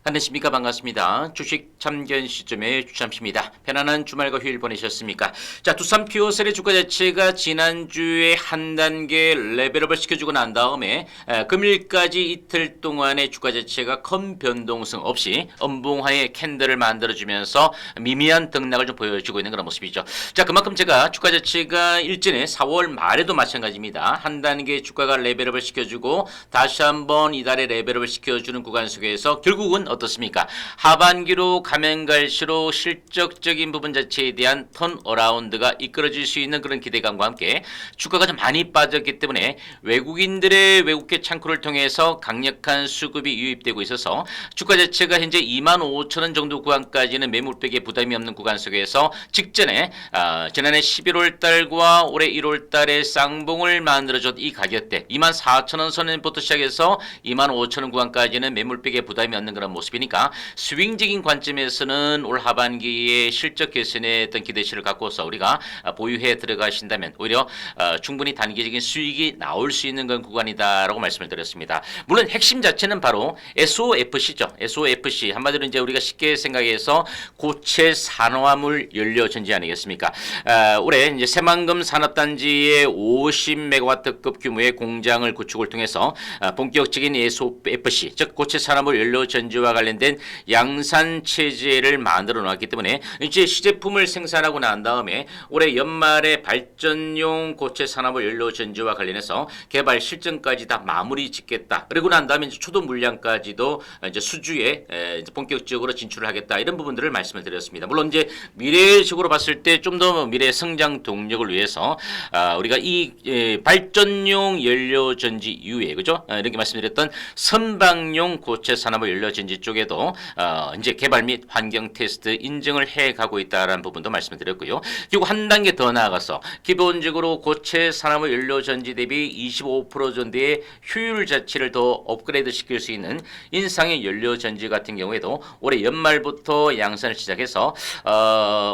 안녕하십니까. 반갑습니다. 주식 참견 시점의 주참씨입니다. 편안한 주말과 휴일 보내셨습니까? 자, 두산 피오셀의 주가 자체가 지난주에 한 단계 레벨업을 시켜주고 난 다음에 금일까지 이틀 동안의 주가 자체가 큰 변동성 없이 엄봉하의 캔들을 만들어주면서 미미한 등락을 좀 보여주고 있는 그런 모습이죠. 자, 그만큼 제가 주가 자체가 일전에 4월 말에도 마찬가지입니다. 한 단계 주가가 레벨업을 시켜주고 다시 한번 이달에 레벨업을 시켜주는 구간 속에서 결국은 어떻습니까? 하반기로 가면 갈수록 실적적인 부분 자체에 대한 턴어라운드가 이끌어질 수 있는 그런 기대감과 함께 주가가 좀 많이 빠졌기 때문에 외국인들의 외국계 창구를 통해서 강력한 수급이 유입되고 있어서 주가 자체가 현재 25,000원 정도 구간까지는 매물백에 부담이 없는 구간 속에서 직전에 지난해 11월 달과 올해 1월 달에 쌍봉을 만들어줬 이 가격대 24,000원 선부터 시작해서 25,000원 구간까지는 매물백에 부담이 없는 그런 모습이니까 스윙적인 관점에서는 올 하반기에 실적 개선에 어떤 기대치를 갖고서 우리가 보유해 들어가신다면 오히려 충분히 단기적인 수익이 나올 수 있는 그런 구간이다라고 말씀을 드렸습니다. 물론 핵심 자체는 바로 SOFC죠. SOFC 한마디로 이제 우리가 쉽게 생각해서 고체 산화물 연료 전지 아니겠습니까? 올해 이제 새만금 산업단지의 50메가와트급 규모의 공장을 구축을 통해서 본격적인 SOFC 즉 고체 산화물 연료 전지와 관련된 양산 체제를 만들어 놨기 때문에 이제 시제품을 생산하고 난 다음에 올해 연말에 발전용 고체 산화물 연료 전지와 관련해서 개발 실증까지 다 마무리 짓겠다. 그리고 난 다음에 이제 초도 물량까지도 이제 수주에 이제 본격적으로 진출을 하겠다. 이런 부분들을 말씀을 드렸습니다. 물론 이제 미래적으로 봤을 때 좀 더 미래 성장 동력을 위해서 우리가 이 발전용 연료 전지 이후에 그죠? 이렇게 말씀드렸던 선박용 고체 산화물 연료 전지 쪽에도 이제 개발 및 환경 테스트 인증을 해 가고 있다라는 부분도 말씀드렸고요. 그리고 한 단계 더 나아가서 기본적으로 고체 산화물 연료 전지 대비 25% 정도의 효율 자체를 더 업그레이드 시킬 수 있는 인상의 연료 전지 같은 경우에도 올해 연말부터 양산을 시작해서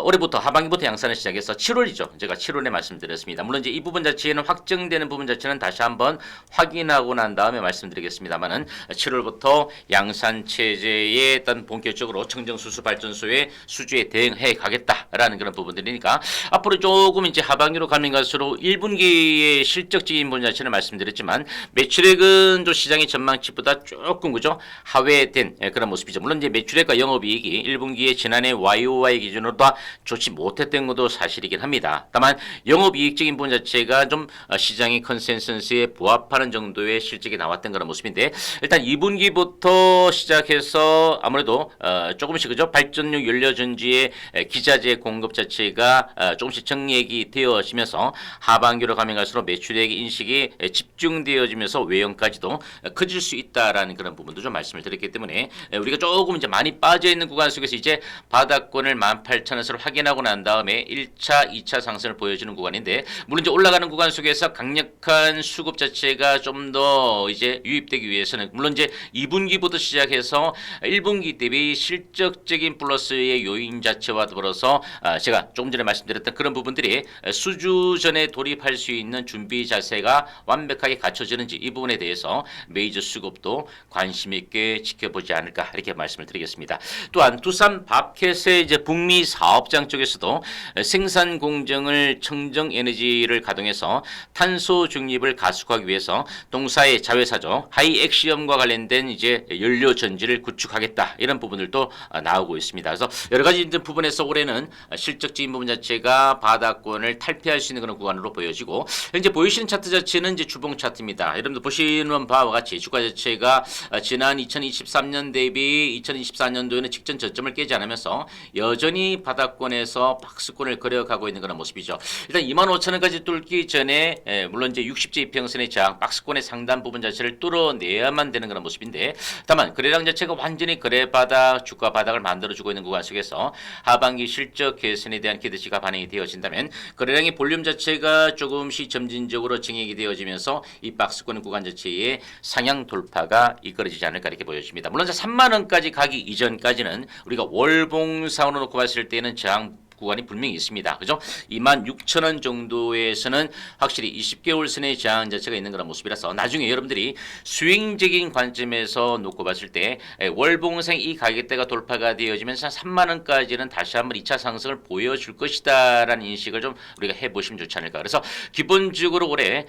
올해부터 하반기부터 양산을 시작해서 7월이죠. 제가 7월에 말씀드렸습니다. 물론 이제 이 부분 자체는 확정되는 부분 자체는 다시 한번 확인하고 난 다음에 말씀드리겠습니다만은 7월부터 양산 체제에 일단 본격적으로 청정수소 발전소의 수주에 대응해 가겠다라는 그런 부분들이니까 앞으로 조금 이제 하반기로 가면 갈수록 1분기의 실적적인 부분 자체는 말씀드렸지만 매출액은 좀 시장의 전망치보다 조금 그죠 하회된 그런 모습이죠. 물론 이제 매출액과 영업이익이 1분기에 지난해 YOY 기준으로 다 좋지 못했던 것도 사실이긴 합니다. 다만 영업이익적인 부분 자체가 좀 시장의 컨센서스에 부합하는 정도의 실적이 나왔던 그런 모습인데 일단 2분기부터 시작해서 아무래도 조금씩 그죠 발전용 연료 전지의 기자재 공급 자체가 조금씩 정리가 되어지면서 하반기로 가면 갈수록 매출액 인식이 집중되어지면서 외형까지도 커질 수 있다라는 그런 부분도 좀 말씀을 드렸기 때문에 우리가 조금 이제 많이 빠져 있는 구간 속에서 이제 바닥권을 18,000원을 확인하고 난 다음에 1차, 2차 상승을 보여주는 구간인데 물론 이제 올라가는 구간 속에서 강력한 수급 자체가 좀 더 이제 유입되기 위해서는 물론 이제 2분기부터 시작해서 1분기 대비 실적적인 플러스의 요인 자체와 더불어서 제가 조금 전에 말씀드렸던 그런 부분들이 수주 전에 돌입할 수 있는 준비 자세가 완벽하게 갖춰지는지 이 부분에 대해서 메이저 수급도 관심 있게 지켜보지 않을까 이렇게 말씀을 드리겠습니다. 또한 두산 밥켓의 이제 북미 사업장 쪽에서도 생산 공정을 청정 에너지를 가동해서 탄소 중립을 가속화하기 위해서 동사의 자회사죠 하이엑시엄과 관련된 이제 연료 전지를 구축하겠다 이런 부분들도 나오고 있습니다. 그래서 여러 가지 부분에서 올해는 실적적인 부분 자체가 바닥권을 탈피할 수 있는 그런 구간으로 보여지고 현재 보이시는 차트 자체는 이제 주봉 차트입니다. 여러분들 보시는 바와 같이 주가 자체가 지난 2023년 대비 2024년도에는 직전 저점을 깨지 않으면서 여전히 바닥권에서 박스권을 그려가고 있는 그런 모습이죠. 일단 25,000원까지 뚫기 전에 물론 이제 60제 이평선의 저항 박스권의 상단 부분 자체를 뚫어내야만 되는 그런 모습인데 다만 거래량 자체가 완전히 거래 바닥 주가 바닥을 만들어주고 있는 구간 속에서 하반기 실적 개선에 대한 기대치가 반영이 되어진다면 거래량의 볼륨 자체가 조금씩 점진적으로 증액이 되어지면서 이 박스권 구간 자체의 상향 돌파가 이끌어지지 않을까 이렇게 보여집니다. 물론 3만 원까지 가기 이전까지는 우리가 월봉상으로 놓고 봤을 때는 저항 구간이 분명히 있습니다. 그죠? 26,000원 정도에서는 확실히 20개월 선의 저항 자체가 있는 그런 모습이라서 나중에 여러분들이 스윙적인 관점에서 놓고 봤을 때 월봉상 이 가격대가 돌파가 되어지면서 3만 원까지는 다시 한번 2차 상승을 보여줄 것이다라는 인식을 좀 우리가 해보시면 좋지 않을까. 그래서 기본적으로 올해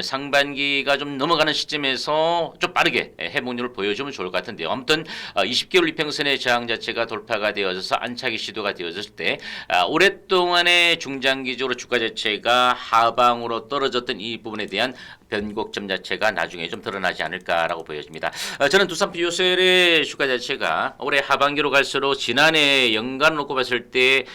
상반기가 좀 넘어가는 시점에서 좀 빠르게 회복률을 보여주면 좋을 것 같은데요. 아무튼 20개월 이평선의 저항 자체가 돌파가 되어져서 안착이 시도가 되어졌을 때 오랫동안의 중장기적으로 주가 자체가 하방으로 떨어졌던 이 부분에 대한 변곡점 자체가 나중에 좀 드러나지 않을까라고 보여집니다. 저는 두산 비오셀의 주가 자체가 올해 하반기로 갈수록 지난해 연간 놓고 봤을 때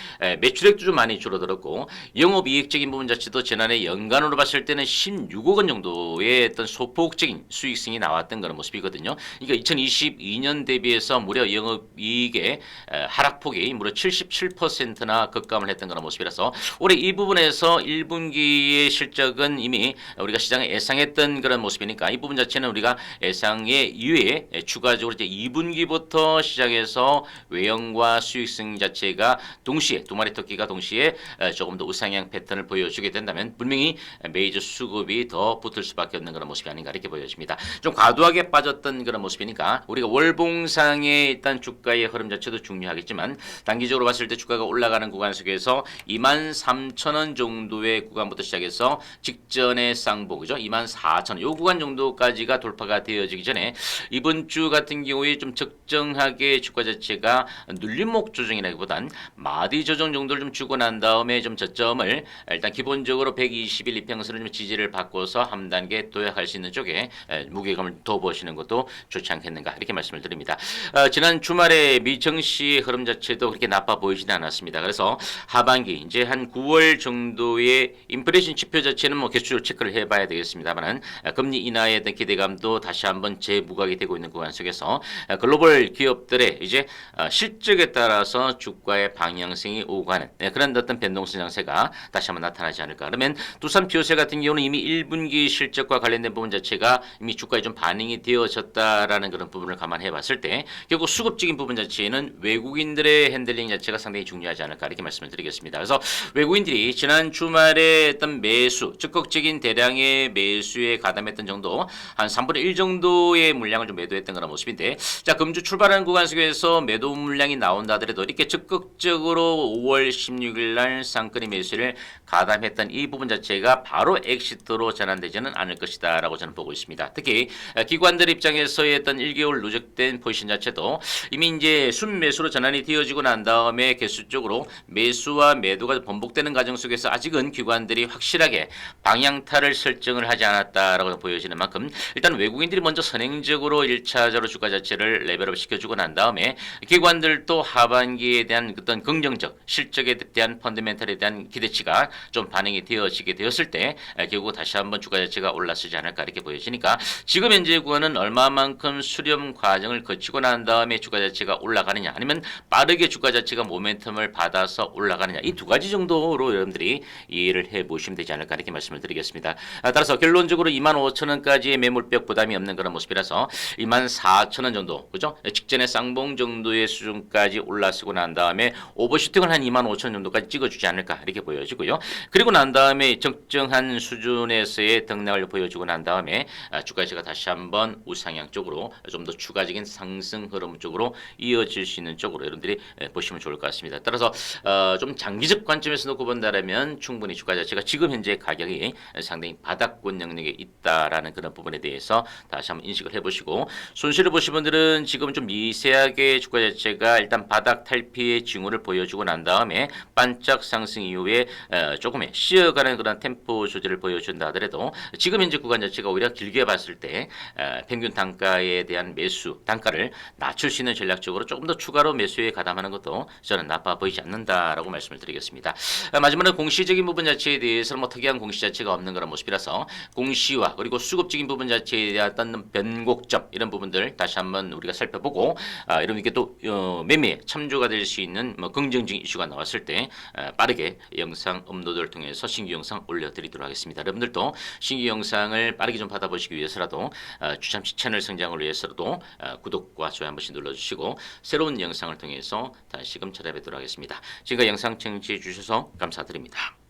매출액도 좀 많이 줄어들었고 영업이익적인 부분 자체도 지난해 연간으로 봤을 때는 16억 원 정도의 어떤 소폭적인 수익성이 나왔던 그런 모습이거든요. 그러니까 2022년 대비해서 무려 영업이익의 하락폭이 무려 77%나 급감을 했던 그런 모습이라서 올해 이 부분에서 1분기의 실적은 이미 우리가 시장에 예상했던 그런 모습이니까 이 부분 자체는 우리가 예상의 이외에 추가적으로 이제 2분기부터 시작해서 외형과 수익성 자체가 동시에 두 마리 토끼가 동시에 조금 더 우상향 패턴을 보여주게 된다면 분명히 메이저 수급이 더 붙을 수밖에 없는 그런 모습이 아닌가 이렇게 보여집니다. 좀 과도하게 빠졌던 그런 모습이니까 우리가 월봉상의 일단 주가의 흐름 자체도 중요하겠지만 단기적으로 봤을 때 주가가 올라가는 구간 속에서 23,000원 정도의 구간부터 시작해서 직전의 쌍봉 그죠? 24,000원 요 구간 정도까지가 돌파가 되어지기 전에 이번 주 같은 경우에 좀 적정하게 주가 자체가 눌림목 조정이라기보단 마디 조정 정도를 좀 주고 난 다음에 좀 저점을 일단 기본적으로 120일 이평선을 좀 지지를 바꿔서 한 단계 도약할 수 있는 쪽에 무게감을 더 보시는 것도 좋지 않겠는가 이렇게 말씀을 드립니다. 지난 주말에 미증시 흐름 자체도 그렇게 나빠 보이지는 않았습니다. 그래서 하반기 이제 한 9월 정도의 인플레이션 지표 자체는 뭐 개수적으로 체크를 해봐야 되겠습니다만은 금리 인하에 대한 기대감도 다시 한번 재부각이 되고 있는 구간 속에서 글로벌 기업들의 이제 실적에 따라서 주가의 방향성이 오고 가는 그런 어떤 변동성 양세가 다시 한번 나타나지 않을까. 그러면 두산 비오셀 같은 경우는 이미 1분기 실적과 관련된 부분 자체가 이미 주가에 좀 반영이 되어졌다라는 그런 부분을 감안해 봤을 때 결국 수급적인 부분 자체는 외국인들의 핸들링 자체가 상당히 중요하지 않을까 이렇게 말씀을 드리겠습니다. 그래서 외국인들이 지난 주말에 어떤 매수 적극적인 대량의 매수에 가담했던 정도 한 3분의 1 정도의 물량을 좀 매도했던 그런 모습인데 자 금주 출발하는 구간 속에서 매도 물량이 나온다 하더라도 이렇게 적극적으로 5월 16일 날 쌍끌이 매수를 가담했던 이 부분 자체가 바로 엑시트로 전환되지는 않을 것이다 라고 저는 보고 있습니다. 특히 기관들 입장에서의 어떤 1개월 누적된 포지션 자체도 이미 이제 순매수로 전환이 되어지고 난 다음에 개수적으로 매수와 매도가 번복되는 과정 속에서 아직은 기관들이 확실하게 방향타를 설정을 하지 않았다라고 보여지는 만큼 일단 외국인들이 먼저 선행적으로 1차적으로 주가 자체를 레벨업 시켜주고 난 다음에 기관들도 하반기에 대한 어떤 긍정적 실적에 대한 펀더멘털에 대한 기대치가 좀 반영이 되어지게 되었을 때 결국 다시 한번 주가 자체가 올라서지 않을까 이렇게 보여지니까 지금 현재 구간은 얼마만큼 수렴 과정을 거치고 난 다음에 주가 자체가 올라가느냐 아니면 빠르게 주가 자체가 모멘텀을 받아서 올라가느냐 이 두 가지 정도로 여러분들이 이해를 해보시면 되지 않을까 이렇게 말씀을 드리겠습니다. 따라서 결론적으로 25,000원까지의 매물벽 부담이 없는 그런 모습이라서 24,000원 정도 그죠? 직전에 쌍봉 정도의 수준까지 올라서고 난 다음에 오버슈팅을 한 25,000원 정도까지 찍어주지 않을까 이렇게 보여지고요. 그리고 난 다음에 적정한 수준에서의 등락을 보여주고 난 다음에 주가지가 다시 한번 우상향 쪽으로 좀 더 추가적인 상승 흐름 쪽으로 이어질 수 있는 쪽으로 여러분들이 보시면 좋을 것 같습니다. 따라서 좀 장기적 관점에서 놓고 본다면 충분히 주가 자체가 지금 현재 가격이 상당히 바닥권 영역에 있다라는 그런 부분에 대해서 다시 한번 인식을 해보시고 손실을 보신 분들은 지금 좀 미세하게 주가 자체가 일단 바닥 탈피의 징후를 보여주고 난 다음에 반짝 상승 이후에 조금의 쉬어가는 그런 템포 조절을 보여준다 하더라도 지금 현재 구간 자체가 오히려 길게 봤을 때 평균 단가에 대한 매수 단가를 낮출 수 있는 전략적으로 조금 더 추가로 매수에 가담하는 것도 저는 나빠 보이지 않는다라고 말씀을 드리겠습니다. 마지막으로 공시적인 부분 자체에 대해서는 뭐 특이한 공시 자체가 없는 그런 모습이라서 공시화 그리고 수급적인 부분 자체에 대한 어떤 변곡점 이런 부분들 다시 한번 우리가 살펴보고 여러분께 또 매매에 참조가 될 수 있는 뭐 긍정적인 이슈가 나왔을 때 빠르게 영상 업로드를 통해서 신규 영상 올려드리도록 하겠습니다. 여러분들도 신규 영상을 빠르게 좀 받아보시기 위해서라도 주참시 채널 성장을 위해서라도 구독과 좋아요 한 번씩 눌러주시고 새로운 영상을 통해서 다시금 찾아뵙도록 하겠습니다. 지금까지 영상 청취해 주셔서 감사드립니다.